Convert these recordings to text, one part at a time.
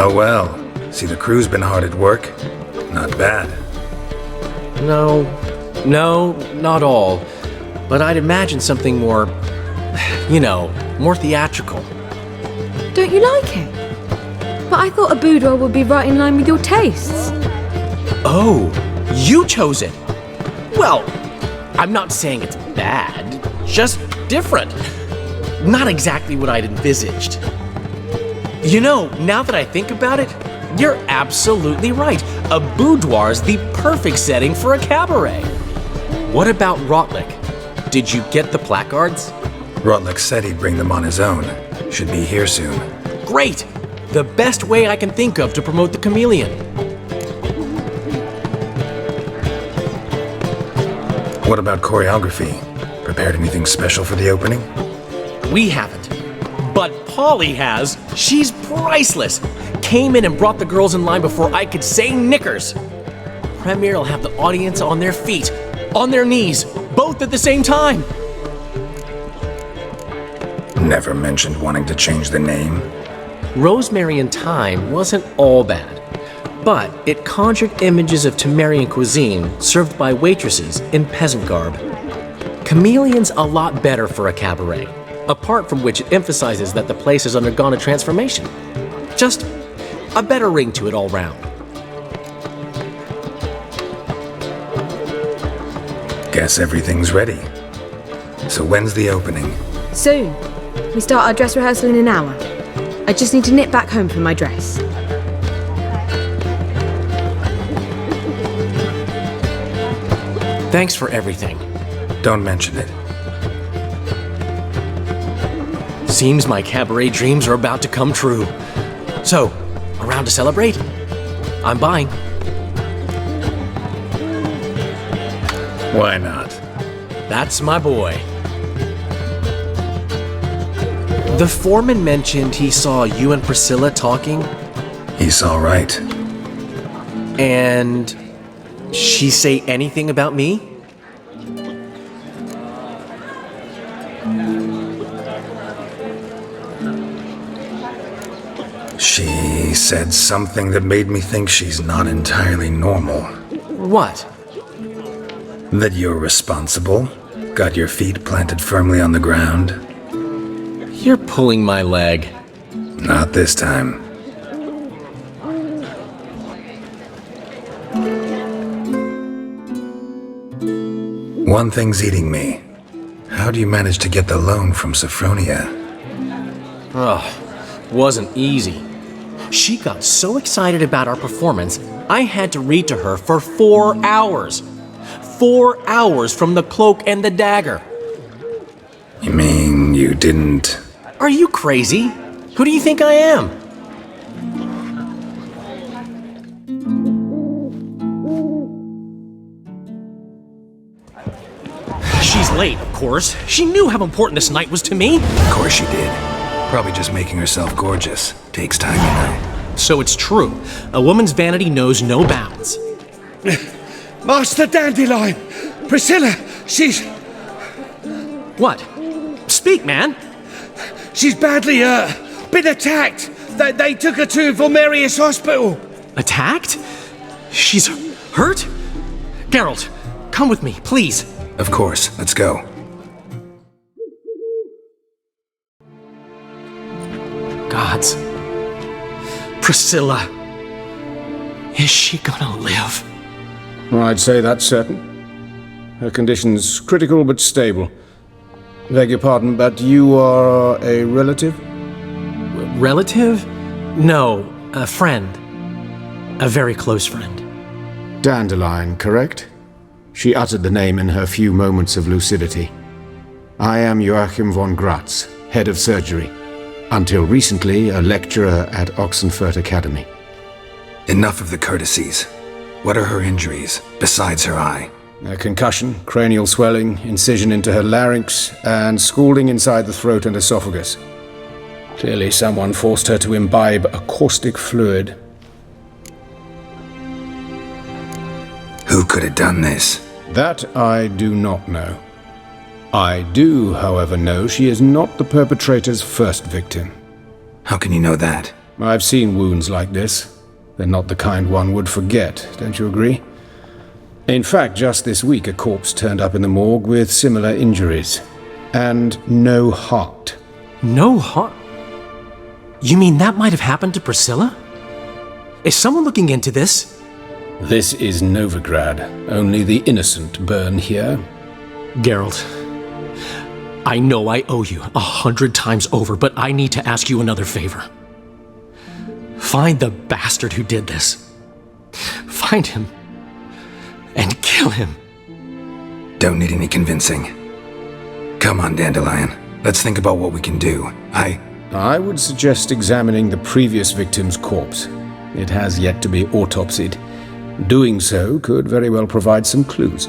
Well, well. See, the crew's been hard at work. Not bad. No, not all. But I'd imagine something more, more theatrical. Don't you like it? But I thought a boudoir would be right in line with your tastes. Oh, you chose it. Well, I'm not saying it's bad, just different. Not exactly what I'd envisaged. Now that I think about it, you're absolutely right. A boudoir's the perfect setting for a cabaret. What about Rotlick? Did you get the placards? Rotlick said he'd bring them on his own. Should be here soon. Great! The best way I can think of to promote the chameleon. What about choreography? Prepared anything special for the opening? We haven't. But Polly has. She's priceless. Came in and brought the girls in line before I could say knickers. Premier will have the audience on their feet, on their knees, both at the same time. Never mentioned wanting to change the name. Rosemary and Thyme wasn't all bad, but it conjured images of Temerian cuisine served by waitresses in peasant garb. Chameleon's a lot better for a cabaret, apart from which it emphasizes that the place has undergone a transformation. Just a better ring to it all round. Guess everything's ready. So when's the opening? Soon. We start our dress rehearsal in an hour. I just need to nip back home for my dress. Thanks for everything. Don't mention it. Seems my cabaret dreams are about to come true. So, around to celebrate? I'm buying. Why not? That's my boy. The foreman mentioned he saw you and Priscilla talking. He's all right. And she say anything about me? She said something that made me think she's not entirely normal. What? That you're responsible, got your feet planted firmly on the ground. You're pulling my leg. Not this time. One thing's eating me. How do you manage to get the loan from Sophronia? Wasn't easy. She got so excited about our performance, I had to read to her for 4 hours. 4 hours from the Cloak and the Dagger. You mean you didn't... Are you crazy? Who do you think I am? She's late, of course. She knew how important this night was to me. Of course she did. Probably just making herself gorgeous. Takes time, you know. So it's true. A woman's vanity knows no bounds. Master Dandelion! Priscilla, she's... What? Speak, man! She's badly, been attacked. They took her to Vulmerius Hospital. Attacked? She's hurt? Geralt, come with me, please. Of course, let's go. Gods. Priscilla. Is she gonna live? I'd say that's certain. Her condition's critical but stable. Beg your pardon, but you are a relative? Relative? No, a friend. A very close friend. Dandelion, correct? She uttered the name in her few moments of lucidity. I am Joachim von Gratz, head of surgery. Until recently, a lecturer at Oxenfurt Academy. Enough of the courtesies. What are her injuries, besides her eye? A concussion, cranial swelling, incision into her larynx, and scalding inside the throat and esophagus. Clearly someone forced her to imbibe a caustic fluid. Who could have done this? That I do not know. I do, however, know she is not the perpetrator's first victim. How can you know that? I've seen wounds like this. They're not the kind one would forget, don't you agree? In fact, just this week a corpse turned up in the morgue with similar injuries. And no heart. No heart? You mean that might have happened to Priscilla? Is someone looking into this? This is Novigrad. Only the innocent burn here. Geralt, I know I owe you 100 times over, but I need to ask you another favor. Find the bastard who did this. Find him and kill him. Don't need any convincing. Come on, Dandelion. Let's think about what we can do. I would suggest examining the previous victim's corpse. It has yet to be autopsied. Doing so could very well provide some clues.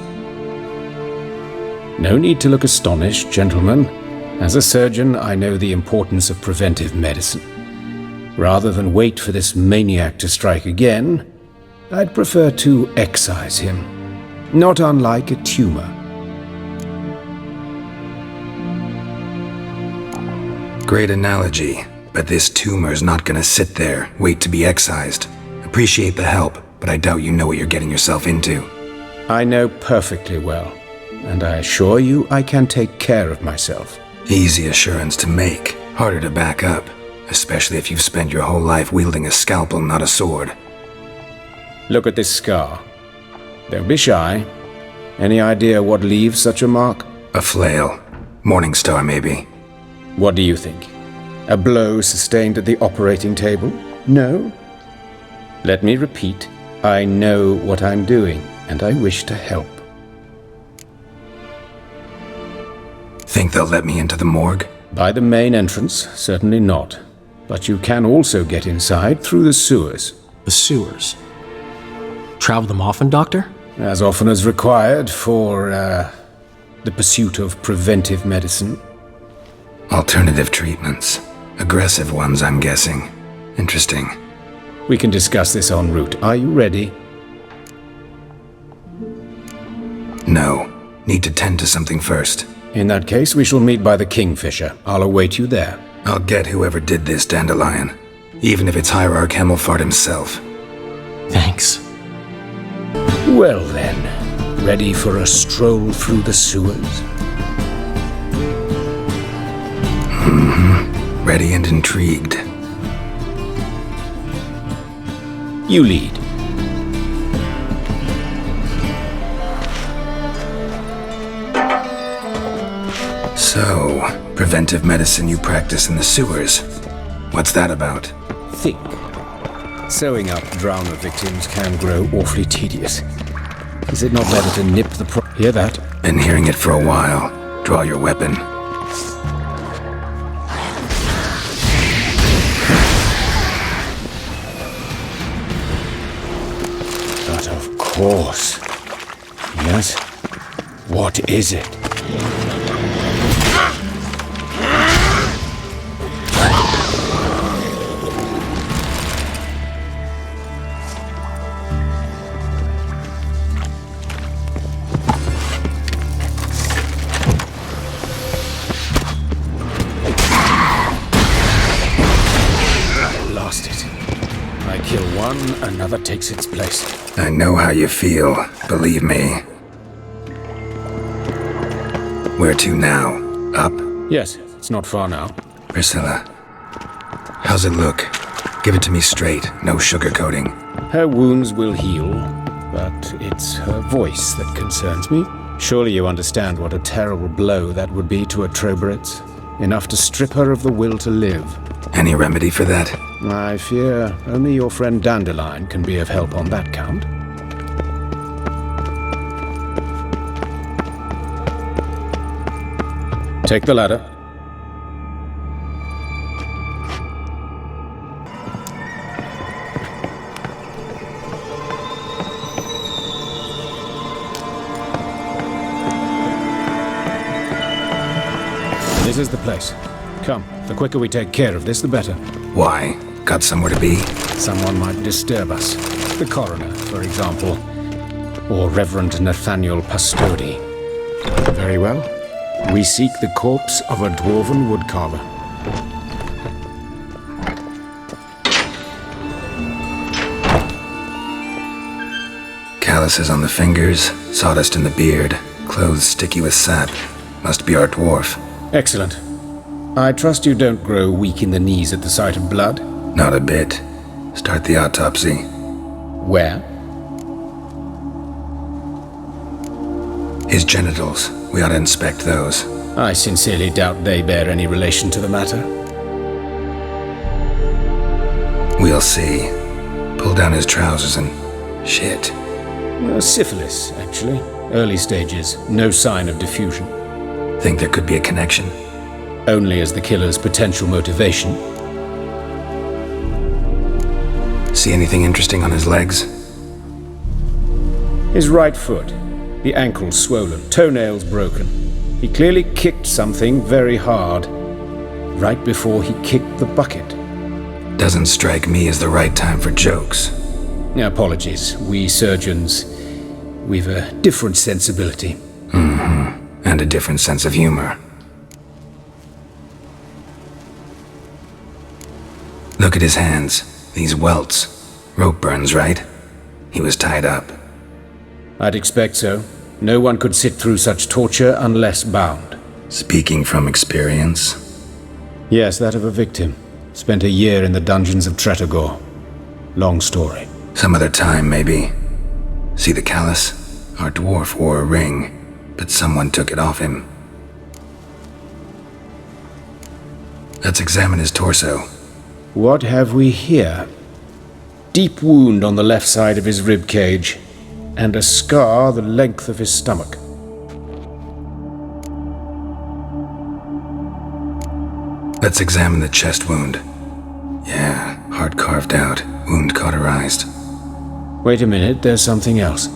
No need to look astonished, gentlemen. As a surgeon, I know the importance of preventive medicine. Rather than wait for this maniac to strike again, I'd prefer to excise him. Not unlike a tumor. Great analogy, but this tumor's not gonna sit there, wait to be excised. Appreciate the help, but I doubt you know what you're getting yourself into. I know perfectly well, and I assure you I can take care of myself. Easy assurance to make, harder to back up, especially if you've spent your whole life wielding a scalpel, not a sword. Look at this scar. Don't be shy. Any idea what leaves such a mark? A flail. Morning Star, maybe. What do you think? A blow sustained at the operating table? No? Let me repeat. I know what I'm doing, and I wish to help. Think they'll let me into the morgue? By the main entrance, certainly not. But you can also get inside through the sewers. The sewers. Travel them often, Doctor? As often as required for, the pursuit of preventive medicine. Alternative treatments. Aggressive ones, I'm guessing. Interesting. We can discuss this en route. Are you ready? No. Need to tend to something first. In that case, we shall meet by the Kingfisher. I'll await you there. I'll get whoever did this, Dandelion. Even if it's Hierarch Hemmelfart himself. Thanks. Well then, ready for a stroll through the sewers? Ready and intrigued. You lead. So, preventive medicine you practice in the sewers. What's that about? Think. Sewing up drowner victims can grow awfully tedious. Is it not better to nip the Hear that? Been hearing it for a while. Draw your weapon. But of course. Yes? What is it? Another takes its place. I know how you feel, believe me. Where to now? Up? Yes, it's not far now. Priscilla. How's it look? Give it to me straight, no sugarcoating. Her wounds will heal, but it's her voice that concerns me. Surely you understand what a terrible blow that would be to a Trobritz. Enough to strip her of the will to live. Any remedy for that? I fear only your friend Dandelion can be of help on that count. Take the ladder. This is the place. Come, the quicker we take care of this, the better. Why? Got somewhere to be? Someone might disturb us. The coroner, for example. Or Reverend Nathaniel Pastodi. Very well. We seek the corpse of a dwarven woodcarver. Calluses on the fingers, sawdust in the beard, clothes sticky with sap. Must be our dwarf. Excellent. I trust you don't grow weak in the knees at the sight of blood? Not a bit. Start the autopsy. Where? His genitals. We ought to inspect those. I sincerely doubt they bear any relation to the matter. We'll see. Pull down his trousers and... shit. Syphilis, actually. Early stages. No sign of diffusion. Think there could be a connection? Only as the killer's potential motivation. See anything interesting on his legs? His right foot. The ankle swollen, toenails broken. He clearly kicked something very hard. Right before he kicked the bucket. Doesn't strike me as the right time for jokes. Apologies. We surgeons, we've a different sensibility. And a different sense of humor. Look at his hands. These welts. Rope burns, right? He was tied up. I'd expect so. No one could sit through such torture unless bound. Speaking from experience. Yes, that of a victim. Spent a year in the dungeons of Tretogor. Long story. Some other time, maybe. See the callus? Our dwarf wore a ring, but someone took it off him. Let's examine his torso. What have we here? Deep wound on the left side of his rib cage, and a scar the length of his stomach. Let's examine the chest wound. Yeah, heart carved out, wound cauterized. Wait a minute, there's something else.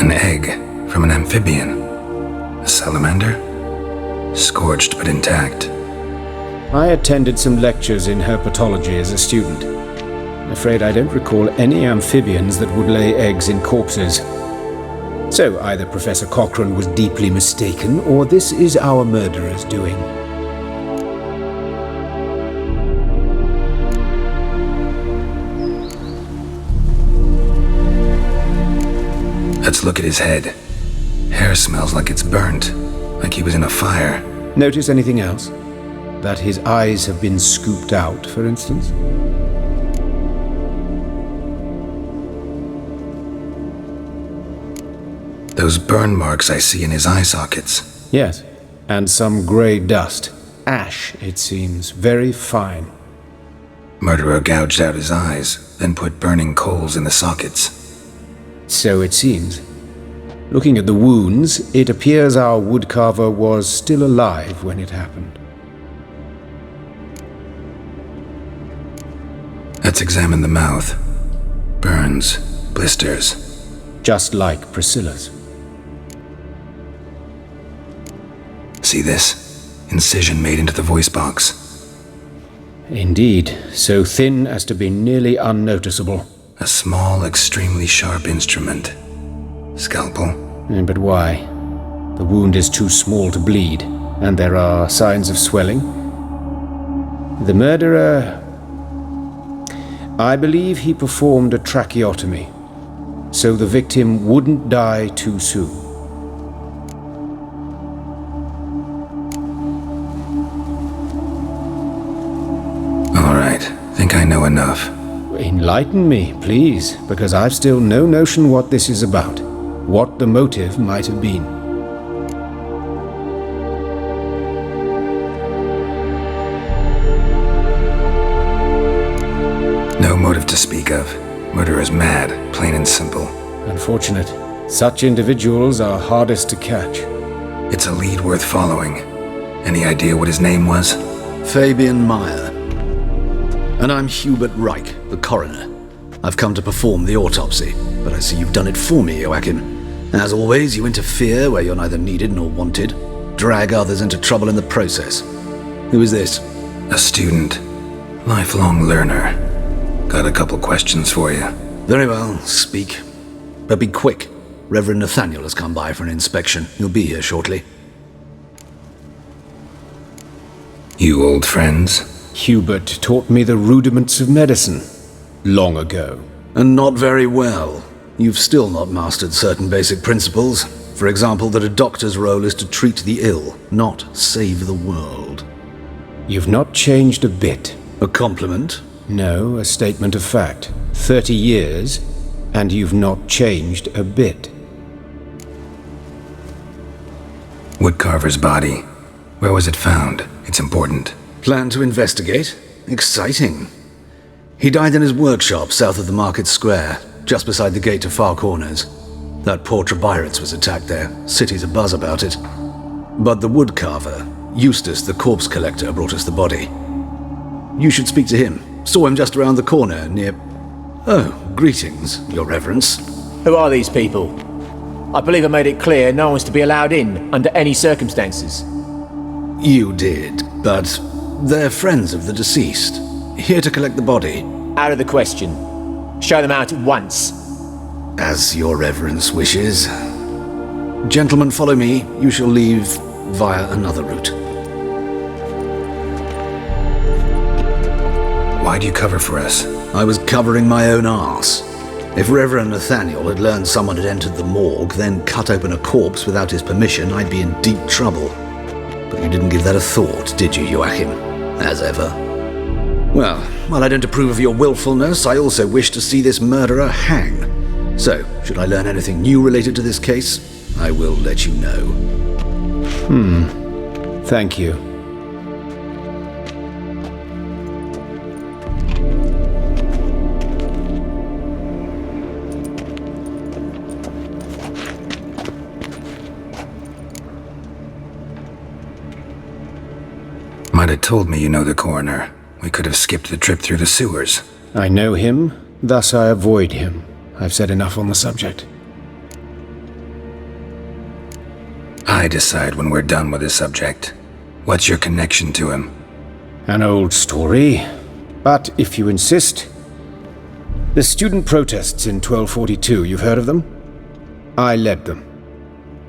An egg from an amphibian. A salamander? Scorched but intact. I attended some lectures in herpetology as a student. I'm afraid I don't recall any amphibians that would lay eggs in corpses. So either Professor Cochrane was deeply mistaken, or this is our murderer's doing. Let's look at his head. Hair smells like it's burnt, like he was in a fire. Notice anything else? That his eyes have been scooped out, for instance? Those burn marks I see in his eye sockets. Yes, and some grey dust. Ash, it seems, very fine. Murderer gouged out his eyes, then put burning coals in the sockets. So it seems. Looking at the wounds, it appears our woodcarver was still alive when it happened. Let's examine the mouth. Burns, blisters. Just like Priscilla's. See this? Incision made into the voice box. Indeed, so thin as to be nearly unnoticeable. A small, extremely sharp instrument. Scalpel? But why? The wound is too small to bleed, and there are signs of swelling. The murderer... I believe he performed a tracheotomy, so the victim wouldn't die too soon. All right, think I know enough. Enlighten me, please, because I've still no notion what this is about, what the motive might have been. No motive to speak of. Murderer's mad, plain and simple. Unfortunate. Such individuals are hardest to catch. It's a lead worth following. Any idea what his name was? Fabian Meyer. And I'm Hubert Reich, the coroner. I've come to perform the autopsy, but I see you've done it for me, Joachim. As always, you interfere where you're neither needed nor wanted, drag others into trouble in the process. Who is this? A student. Lifelong learner. Got a couple questions for you. Very well, speak. But be quick. Reverend Nathaniel has come by for an inspection. He'll be here shortly. You old friends? Hubert taught me the rudiments of medicine long ago. And not very well. You've still not mastered certain basic principles. For example, that a doctor's role is to treat the ill, not save the world. You've not changed a bit. A compliment? No, a statement of fact. 30 years, and you've not changed a bit. Woodcarver's body. Where was it found? It's important. Plan to investigate? Exciting. He died in his workshop south of the market square, just beside the gate to Far Corners. That poor Trebirates was attacked there. City's abuzz about it. But the woodcarver, Eustace the corpse collector, brought us the body. You should speak to him. Saw him just around the corner near... Oh, greetings, your reverence. Who are these people? I believe I made it clear no one's to be allowed in under any circumstances. You did, but they're friends of the deceased. Here to collect the body. Out of the question. Show them out at once. As your reverence wishes. Gentlemen, follow me. You shall leave via another route. Why'd you cover for us? I was covering my own arse. If Reverend Nathaniel had learned someone had entered the morgue, then cut open a corpse without his permission, I'd be in deep trouble. But you didn't give that a thought, did you, Joachim? As ever. Well, while I don't approve of your willfulness, I also wish to see this murderer hang. So, should I learn anything new related to this case, I will let you know. Thank you. Might have told me you know the coroner. We could have skipped the trip through the sewers. I know him, thus I avoid him. I've said enough on the subject. I decide when we're done with the subject. What's your connection to him? An old story, but if you insist. The student protests in 1242, you've heard of them? I led them.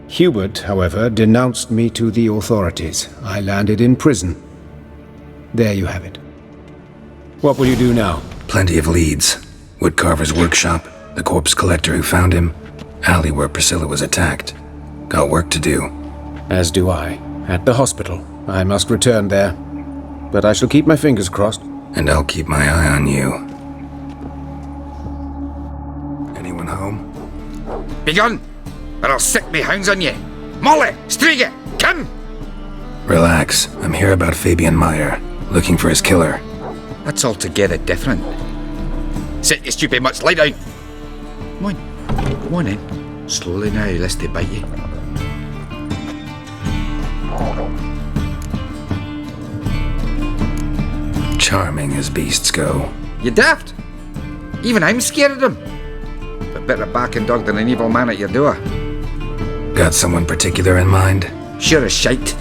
Hubert, however, denounced me to the authorities. I landed in prison. There you have it. What will you do now? Plenty of leads. Woodcarver's workshop, the corpse collector who found him, alley where Priscilla was attacked. Got work to do. As do I. At the hospital. I must return there. But I shall keep my fingers crossed. And I'll keep my eye on you. Anyone home? Begone, or I'll sick me hounds on you. Molly, Striga, come! Relax. I'm here about Fabian Meyer, looking for his killer. That's altogether different. Sit, you stupid mutts, lie down. Come on in. Slowly now, lest they bite you. Charming as beasts go. You daft? Even I'm scared of them. But better barking dog than an evil man at your door. Got someone particular in mind? Sure as shite.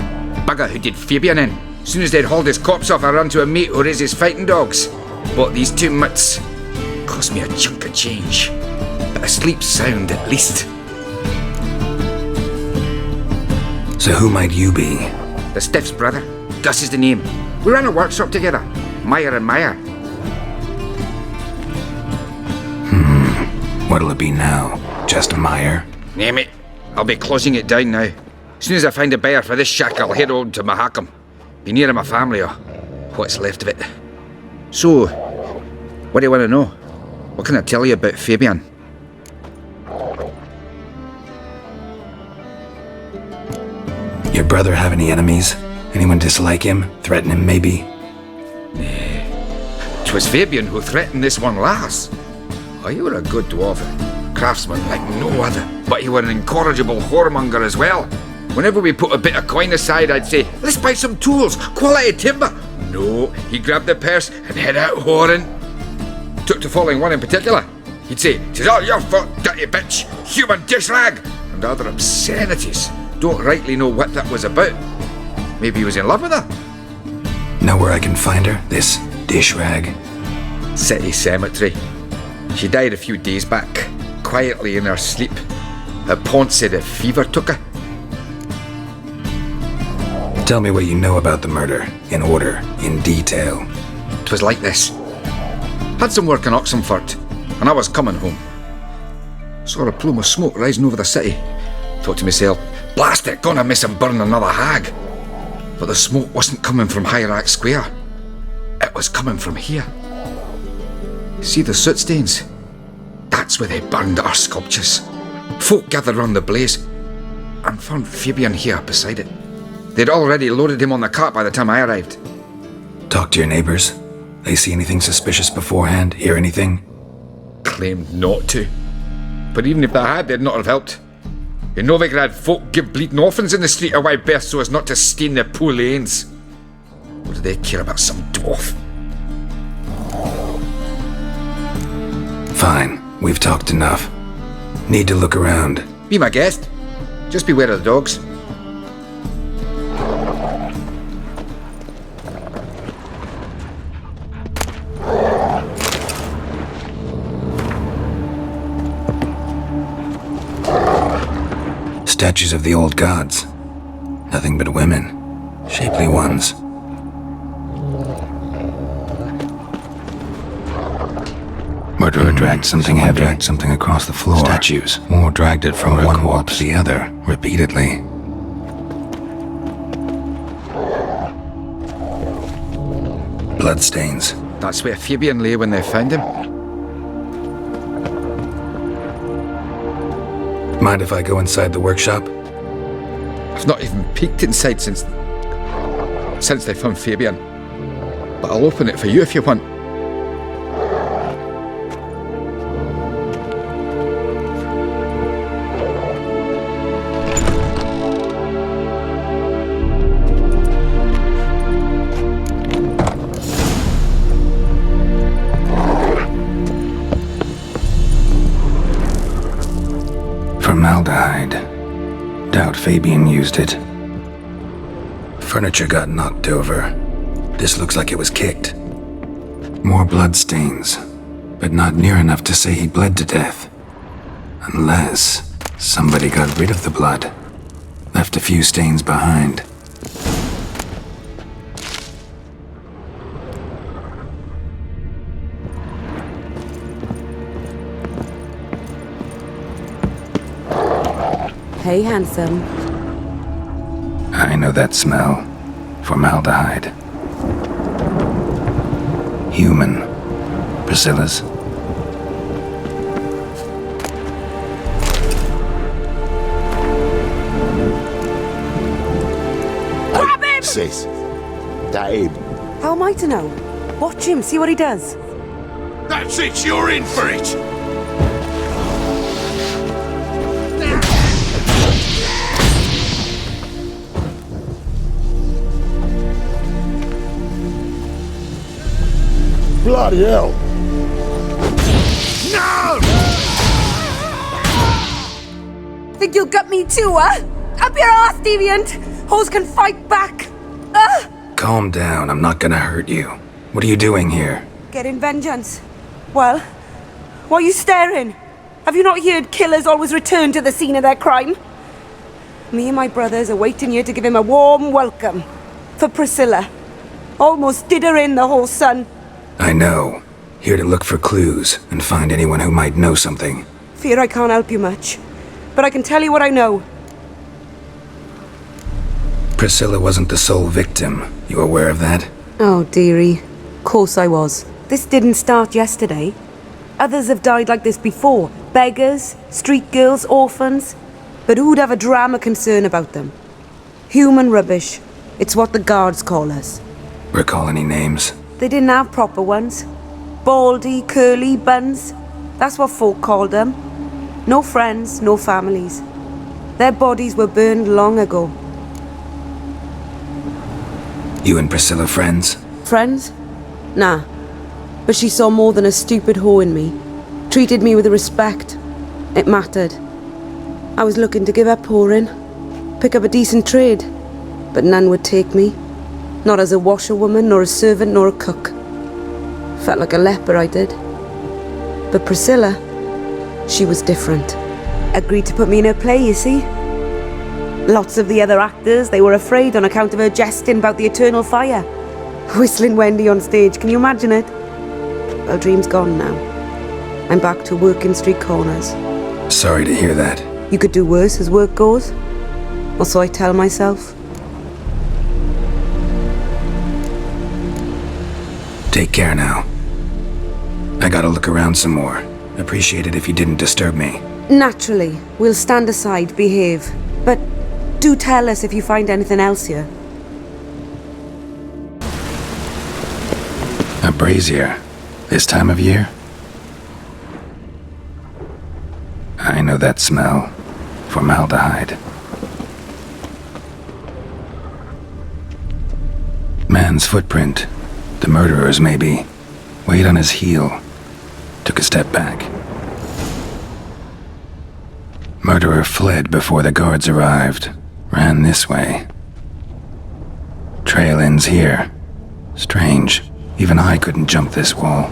Bugger who did Fabian in. Soon as they'd hauled his corpse off, I ran to a mate who raises fighting dogs. Bought these 2 mutts. Cost me a chunk of change. But I sleep sound at least. So who might you be? The Stiff's brother. Gus is the name. We ran a workshop together. Meyer and Meyer. What'll it be now? Just Meyer? Name it. I'll be closing it down now. As soon as I find a buyer for this shack, I'll head on to Mahakam. Be near my family, or what's left of it. So, what do you want to know? What can I tell you about Fabian? Your brother have any enemies? Anyone dislike him? Threaten him, maybe? 'Twas Fabian who threatened this one last. Oh, you were a good dwarf, craftsman like no other. But you were an incorrigible whoremonger as well. Whenever we put a bit of coin aside, I'd say, let's buy some tools, quality timber. No, he grabbed the purse and head out whoring. Took to following one in particular. He'd say, "'Tis all your fault, dirty bitch, human dish rag," and other obscenities. Don't rightly know what that was about. Maybe he was in love with her? Know where I can find her? This dish rag? City cemetery. She died a few days back, quietly in her sleep. Her pont said a fever took her. Tell me what you know about the murder, in order, in detail. 'Twas like this. Had some work in Oxenfurt, and I was coming home. Saw a plume of smoke rising over the city. Thought to myself, blast it, gonna miss and burn another hag. But the smoke wasn't coming from Hierarch Square. It was coming from here. See the soot stains? That's where they burned our sculptures. Folk gathered round the blaze, and found Fabian here beside it. They'd already loaded him on the cart by the time I arrived. Talk to your neighbors. They see anything suspicious beforehand? Hear anything? Claimed not to. But even if they had, they'd not have helped. In Novigrad, folk give bleeding orphans in the street a wide berth so as not to stain their poor lanes. What do they care about some dwarf? Fine, we've talked enough. Need to look around. Be my guest. Just beware of the dogs. Statues of the old gods. Nothing but women. Shapely ones. Murderer dragged something heavy, dragged something across the floor. Statues. Or dragged it from one wall to the other, repeatedly. Bloodstains. That's where Fabian lay when they found him. Mind if I go inside the workshop? I've not even peeked inside since they found Fabian. But I'll open it for you if you want. Formaldehyde. Doubt Fabian used it. Furniture got knocked over. This looks like it was kicked. More blood stains, but not near enough to say he bled to death. Unless somebody got rid of the blood. Left a few stains behind. Hey, handsome. I know that smell. Formaldehyde. Human. Priscilla's. Grab him! Sis. That him. How am I to know? Watch him, see what he does. That's it, you're in for it! Bloody hell! No! Think you'll gut me too, huh? Up your ass, deviant! Hoes can fight back! Calm down, I'm not gonna hurt you. What are you doing here? Getting vengeance. Well, why are you staring? Have you not heard killers always return to the scene of their crime? Me and my brothers are waiting here to give him a warm welcome. For Priscilla. Almost did her in, the whole son. I know. Here to look for clues and find anyone who might know something. Fear I can't help you much. But I can tell you what I know. Priscilla wasn't the sole victim. You aware of that? Oh, dearie. Course I was. This didn't start yesterday. Others have died like this before. Beggars, street girls, orphans. But who'd have a drama concern about them? Human rubbish. It's what the guards call us. Recall any names? They didn't have proper ones. Baldy, curly, buns. That's what folk called them. No friends, no families. Their bodies were burned long ago. You and Priscilla friends? Friends? Nah. But she saw more than a stupid whore in me. Treated me with respect. It mattered. I was looking to give up whoring. Pick up a decent trade. But none would take me. Not as a washerwoman, nor a servant, nor a cook. Felt like a leper, I did. But Priscilla, she was different. Agreed to put me in her play, you see. Lots of the other actors, they were afraid on account of her jesting about the eternal fire. Whistling Wendy on stage, can you imagine it? Well, dream's gone now. I'm back to working street corners. Sorry to hear that. You could do worse as work goes. Or so I tell myself. Take care now. I gotta look around some more. Appreciate it if you didn't disturb me. Naturally, we'll stand aside, behave. But do tell us if you find anything else here. A brazier. This time of year? I know that smell. Formaldehyde. Man's footprint. The murderer's, maybe. Weight on his heel. Took a step back. Murderer fled before the guards arrived. Ran this way. Trail ends here. Strange. Even I couldn't jump this wall.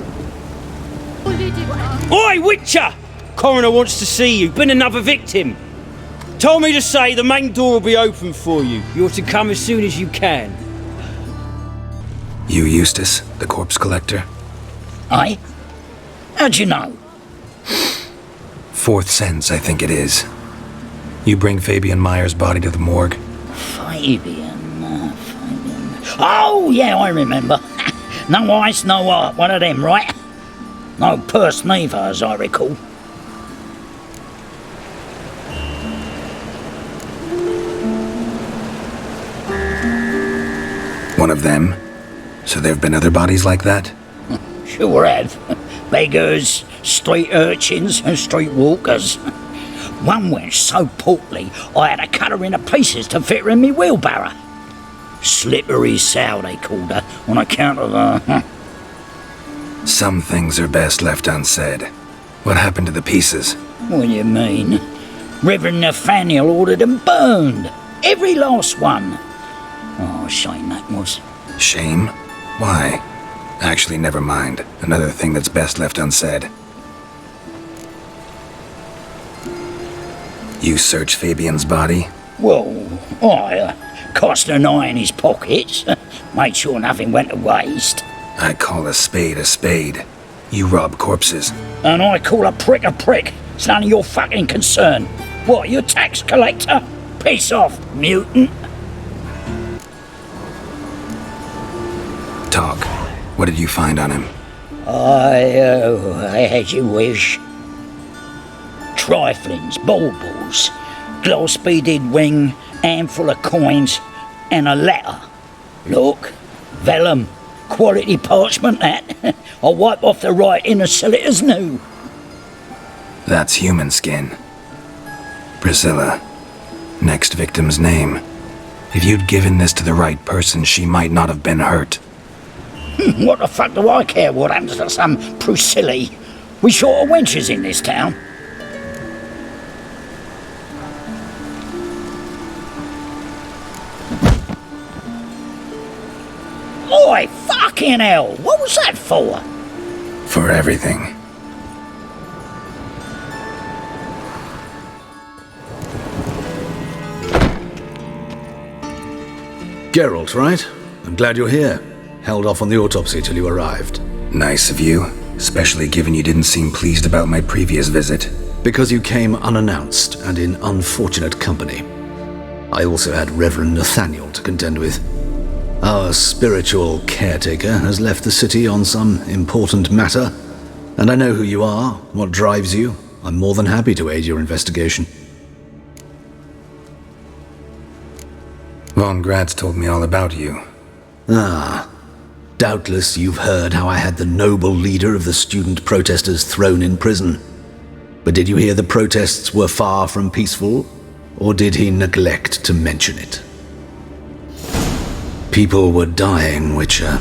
Oi, Witcher! Coroner wants to see you. Been another victim. Told me to say the main door will be open for you. You're to come as soon as you can. You Eustace, the corpse collector? Aye? How'd you know? Fourth sense, I think it is. You bring Fabian Meyer's body to the morgue? Fabian. Oh, yeah, I remember. No eyes, no heart. One of them, right? No purse neither, as I recall. One of them? So there've been other bodies like that? Sure have. Beggars, street urchins, and street walkers. One went so portly, I had to cut her into pieces to fit her in me wheelbarrow. Slippery sow, they called her, on account of her. Some things are best left unsaid. What happened to the pieces? What do you mean? Reverend Nathaniel ordered them burned. Every last one. Oh, shame that was. Shame? Why? Actually, never mind. Another thing that's best left unsaid. You search Fabian's body? Well, I cast an eye in his pockets. Made sure nothing went to waste. I call a spade a spade. You rob corpses. And I call a prick a prick. It's none of your fucking concern. What, you tax collector? Piss off, mutant. Talk. What did you find on him? As you wish. Triflings, baubles, glass-beaded ring, handful of coins, and a letter. Look, vellum, quality parchment that. I'll wipe off the writing and sell it as new. That's human skin. Priscilla. Next victim's name. If you'd given this to the right person, she might not have been hurt. What the fuck do I care what happens to some Priscilla? We short of wenches in this town. Oi, fucking hell! What was that for? For everything. Geralt, right? I'm glad you're here. Held off on the autopsy till you arrived. Nice of you, especially given you didn't seem pleased about my previous visit. Because you came unannounced and in unfortunate company. I also had Reverend Nathaniel to contend with. Our spiritual caretaker has left the city on some important matter, and I know who you are, what drives you. I'm more than happy to aid your investigation. Von Gratz told me all about you. Ah. Doubtless you've heard how I had the noble leader of the student protesters thrown in prison. But did you hear the protests were far from peaceful, or did he neglect to mention it? People were dying, Witcher.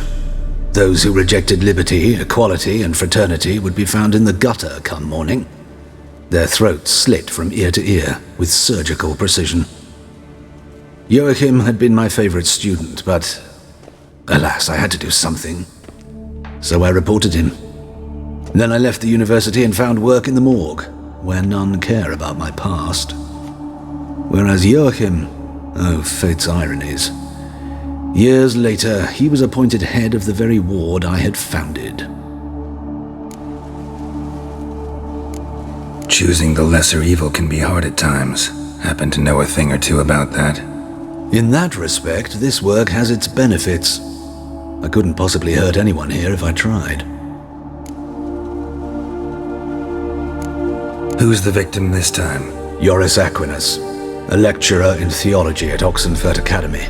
Those who rejected liberty, equality, and fraternity would be found in the gutter come morning. Their throats slit from ear to ear with surgical precision. Joachim had been my favorite student, but alas, I had to do something. So I reported him. Then I left the university and found work in the morgue, where none care about my past. Whereas Joachim, oh, fate's ironies. Years later, he was appointed head of the very ward I had founded. Choosing the lesser evil can be hard at times. Happen to know a thing or two about that. In that respect, this work has its benefits. I couldn't possibly hurt anyone here if I tried. Who's the victim this time? Joris Aquinas, a lecturer in theology at Oxenfurt Academy.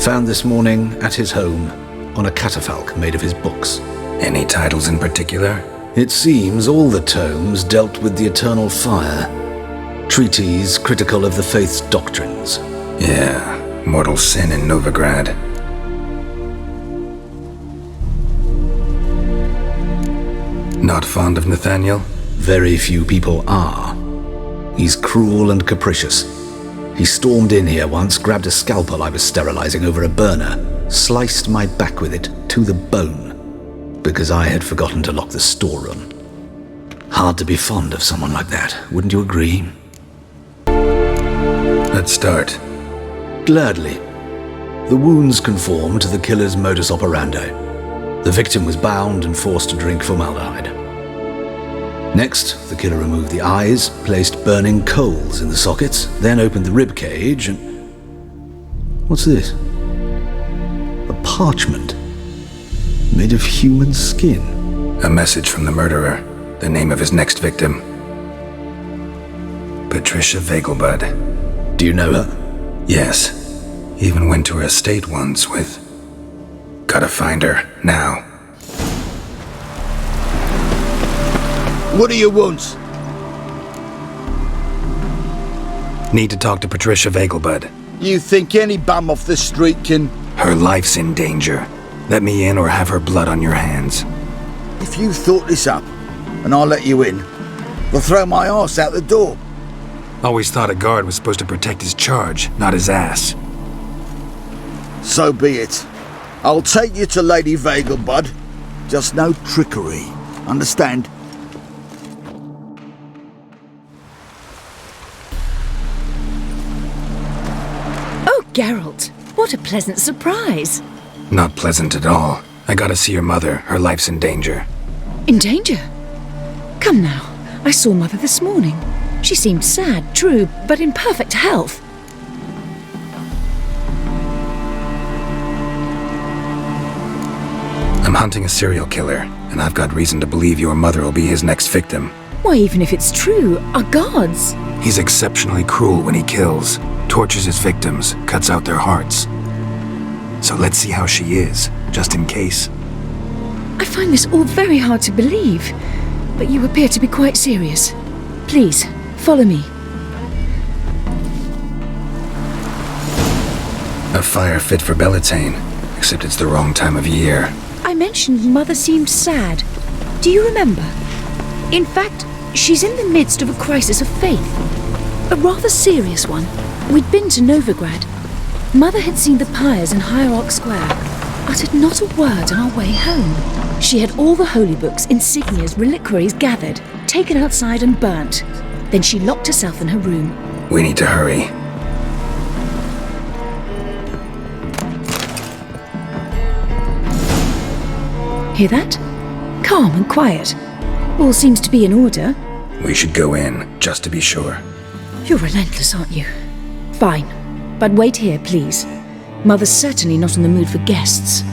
Found this morning at his home on a catafalque made of his books. Any titles in particular? It seems all the tomes dealt with the eternal fire. Treatises critical of the faith's doctrines. Yeah, mortal sin in Novigrad. Not fond of Nathaniel? Very few people are. He's cruel and capricious. He stormed in here once, grabbed a scalpel I was sterilizing over a burner, sliced my back with it to the bone, because I had forgotten to lock the storeroom. Hard to be fond of someone like that, wouldn't you agree? Let's start. Gladly. The wounds conform to the killer's modus operandi. The victim was bound and forced to drink formaldehyde. Next, the killer removed the eyes, placed burning coals in the sockets, then opened the rib cage and... What's this? A parchment made of human skin. A message from the murderer. The name of his next victim. Patricia Vegelbud. Do you know her? Yes. Even went to her estate once with... Gotta find her, now. What do you want? Need to talk to Patricia Vegelbud. You think any bum off the street can... Her life's in danger. Let me in or have her blood on your hands. If you thought this up, and I'll let you in, they'll throw my arse out the door. Always thought a guard was supposed to protect his charge, not his ass. So be it. I'll take you to Lady Vegelbud. Just no trickery. Understand? Geralt, what a pleasant surprise. Not pleasant at all. I gotta see your mother. Her life's in danger. In danger? Come now. I saw Mother this morning. She seemed sad, true, but in perfect health. I'm hunting a serial killer, and I've got reason to believe your mother will be his next victim. Why, even if it's true, our gods. He's exceptionally cruel when he kills. Tortures his victims, cuts out their hearts. So let's see how she is, just in case. I find this all very hard to believe, but you appear to be quite serious. Please, follow me. A fire fit for Bellatane, except it's the wrong time of year. I mentioned Mother seemed sad. Do you remember? In fact, she's in the midst of a crisis of faith. A rather serious one. We'd been to Novigrad. Mother had seen the pyres in Hierarch Square, uttered not a word on our way home. She had all the holy books, insignias, reliquaries gathered, taken outside and burnt. Then she locked herself in her room. We need to hurry. Hear that? Calm and quiet. All seems to be in order. We should go in, just to be sure. You're relentless, aren't you? Fine. But wait here, please. Mother's certainly not in the mood for guests.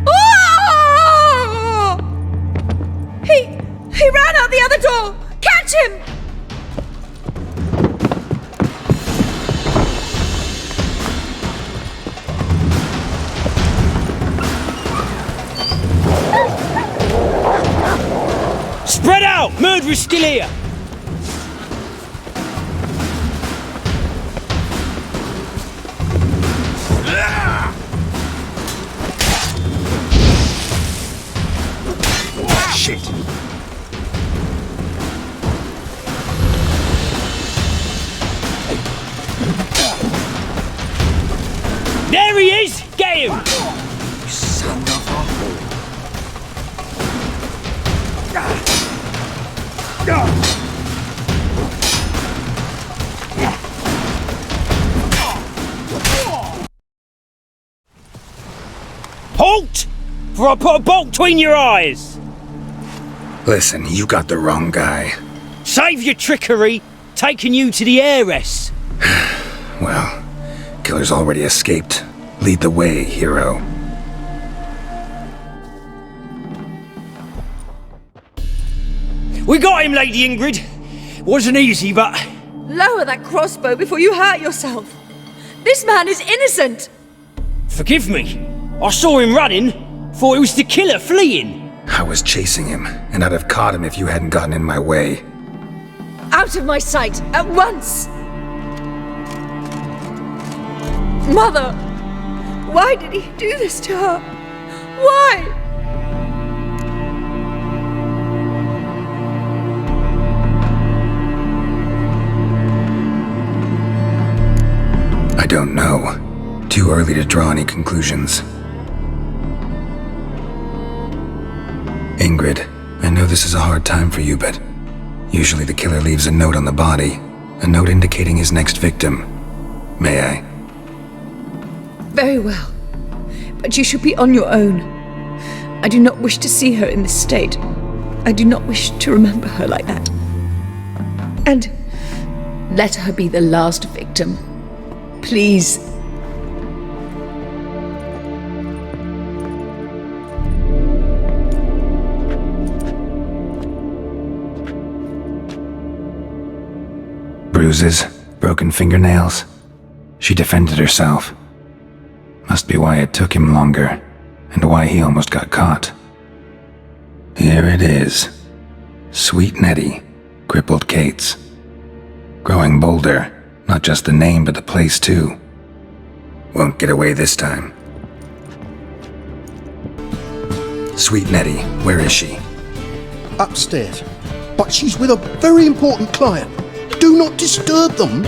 Oh! He ran out the other door! Catch him! Spread out! Murderer's still here! Shit. There he is! Get him! Son of a whore. Halt! For I put a bolt between your eyes! Listen, you got the wrong guy. Save your trickery, taking you to the heiress. Well, killer's already escaped. Lead the way, hero. We got him, Lady Ingrid. Wasn't easy, but... Lower that crossbow before you hurt yourself. This man is innocent. Forgive me. I saw him running. Thought it was the killer fleeing. I was chasing him, and I'd have caught him if you hadn't gotten in my way. Out of my sight, at once! Mother! Why did he do this to her? Why? I don't know. Too early to draw any conclusions. Ingrid, I know this is a hard time for you, but usually the killer leaves a note on the body, a note indicating his next victim. May I? Very well. But you should be on your own. I do not wish to see her in this state. I do not wish to remember her like that. And let her be the last victim. Please. Bruises, broken fingernails. She defended herself. Must be why it took him longer, and why he almost got caught. Here it is. Sweet Nettie, crippled Kate's. Growing bolder, not just the name but the place too. Won't get away this time. Sweet Nettie, where is she? Upstairs. But she's with a very important client. Do not disturb them.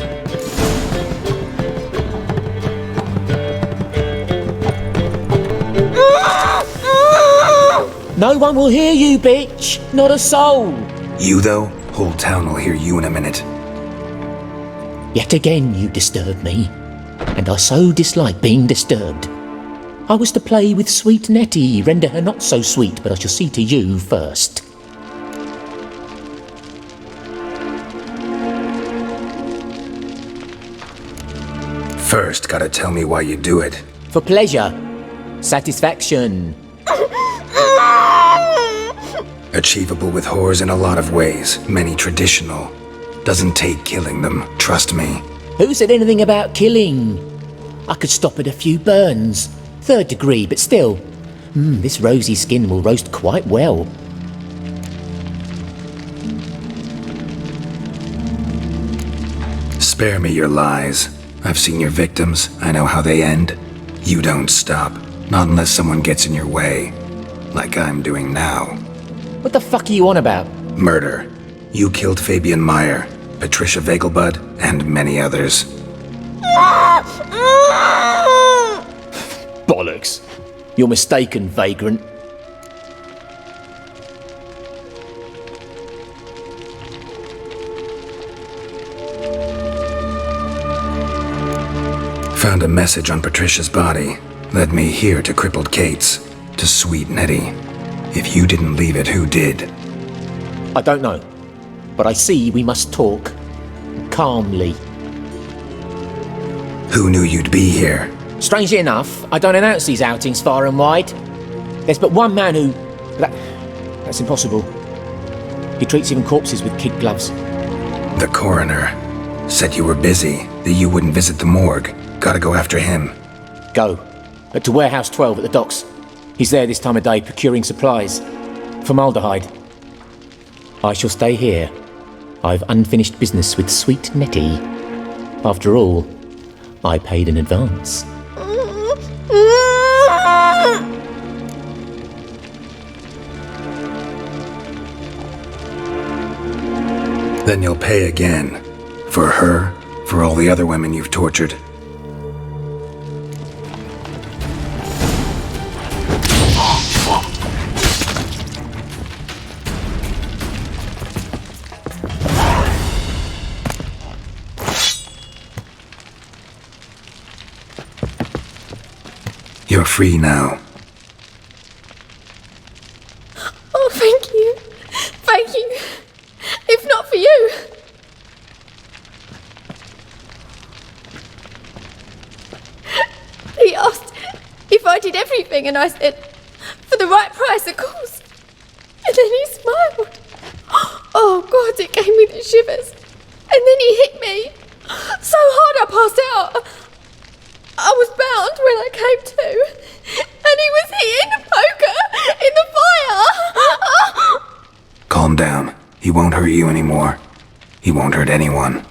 No one will hear you, bitch! Not a soul! You though? Whole town will hear you in a minute. Yet again you disturb me, and I so dislike being disturbed. I was to play with sweet Nettie, render her not so sweet, but I shall see to you first. First, gotta tell me why you do it. For pleasure. Satisfaction. Achievable with whores in a lot of ways, many traditional. Doesn't take killing them, trust me. Who said anything about killing? I could stop at a few burns. 3rd degree, but still. This rosy skin will roast quite well. Spare me your lies. I've seen your victims, I know how they end. You don't stop, not unless someone gets in your way. Like I'm doing now. What the fuck are you on about? Murder. You killed Fabian Meyer, Patricia Vegelbud, and many others. Bollocks. You're mistaken, vagrant. Found a message on Patricia's body. Led me here to crippled Kate's, to sweet Nettie. If you didn't leave it, who did? I don't know, but I see we must talk. Calmly. Who knew you'd be here? Strangely enough, I don't announce these outings far and wide. There's but one man who... That's impossible. He treats even corpses with kid gloves. The coroner. Said you were busy, that you wouldn't visit the morgue. Gotta go after him. Go. But to Warehouse 12 at the docks. He's there this time of day procuring supplies. Formaldehyde. I shall stay here. I've unfinished business with sweet Nettie. After all, I paid in advance. Then you'll pay again. For her, for all the other women you've tortured. You're free now. Oh, thank you. Thank you. If not for you. He asked if I did everything, and I said, for the right price, of course. And then he smiled. Oh, God, it gave me the shivers. And then he hit me so hard I passed out. I was bound when I came to, and he was hitting the poker in the fire. Calm down. He won't hurt you anymore. He won't hurt anyone.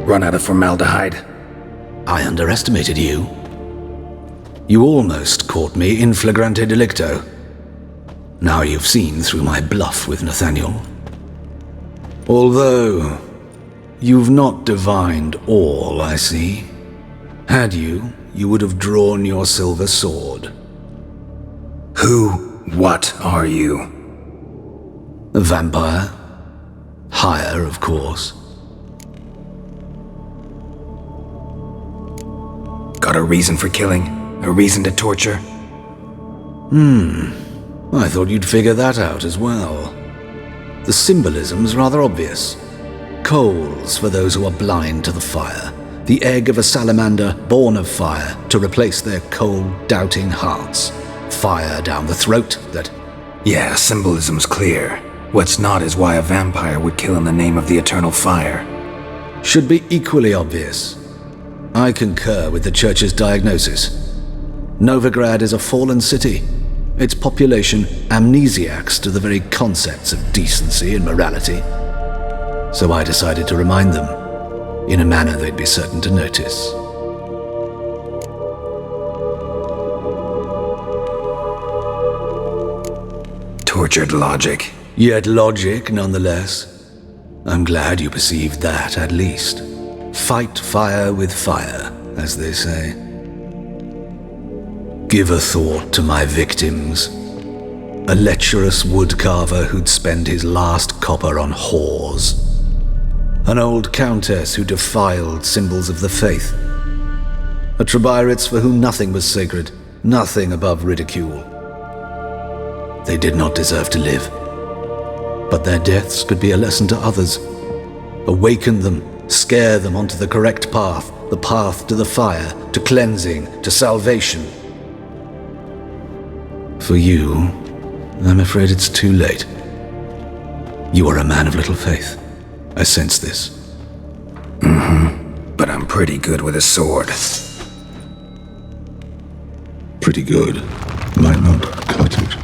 Run out of formaldehyde. I underestimated you. You almost caught me in flagrante delicto. Now you've seen through my bluff with Nathaniel. Although, you've not divined all, I see. Had you, you would have drawn your silver sword. What are you? A vampire. Higher, of course. Got a reason for killing? A reason to torture? I thought you'd figure that out as well. The symbolism's rather obvious. Coals for those who are blind to the fire. The egg of a salamander born of fire to replace their cold, doubting hearts. Fire down the throat that... Yeah, symbolism's clear. What's not is why a vampire would kill in the name of the eternal fire. Should be equally obvious. I concur with the Church's diagnosis. Novigrad is a fallen city. Its population amnesiacs to the very concepts of decency and morality. So I decided to remind them, in a manner they'd be certain to notice. Tortured logic. Yet logic, nonetheless. I'm glad you perceived that, at least. Fight fire with fire, as they say. Give a thought to my victims. A lecherous woodcarver who'd spend his last copper on whores. An old countess who defiled symbols of the faith. A Trebirates for whom nothing was sacred, nothing above ridicule. They did not deserve to live. But their deaths could be a lesson to others. Awaken them, scare them onto the correct path, the path to the fire, to cleansing, to salvation. For you, I'm afraid it's too late. You are a man of little faith. I sense this. But I'm pretty good with a sword. Pretty good. Might not cut it.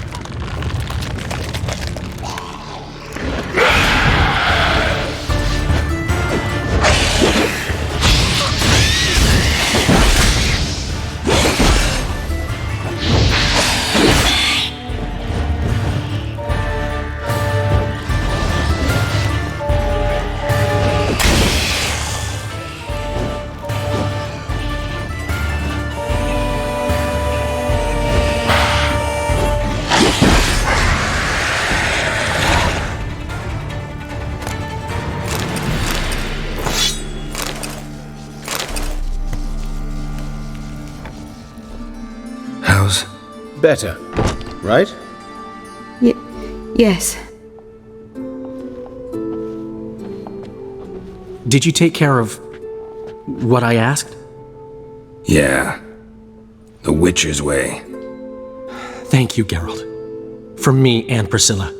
Better, right? Yes. Did you take care of what I asked? Yeah. The Witcher's way. Thank you, Geralt. From me and Priscilla.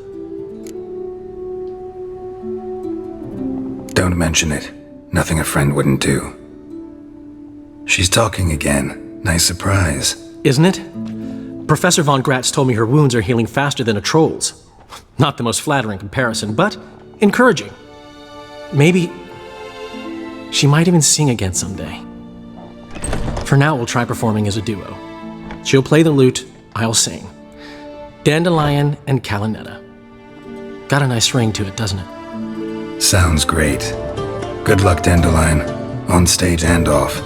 Don't mention it. Nothing a friend wouldn't do. She's talking again. Nice surprise. Isn't it? Professor von Gratz told me her wounds are healing faster than a troll's. Not the most flattering comparison, but encouraging. Maybe she might even sing again someday. For now, we'll try performing as a duo. She'll play the lute, I'll sing. Dandelion and Calinetta. Got a nice ring to it, doesn't it? Sounds great. Good luck, Dandelion. On stage and off.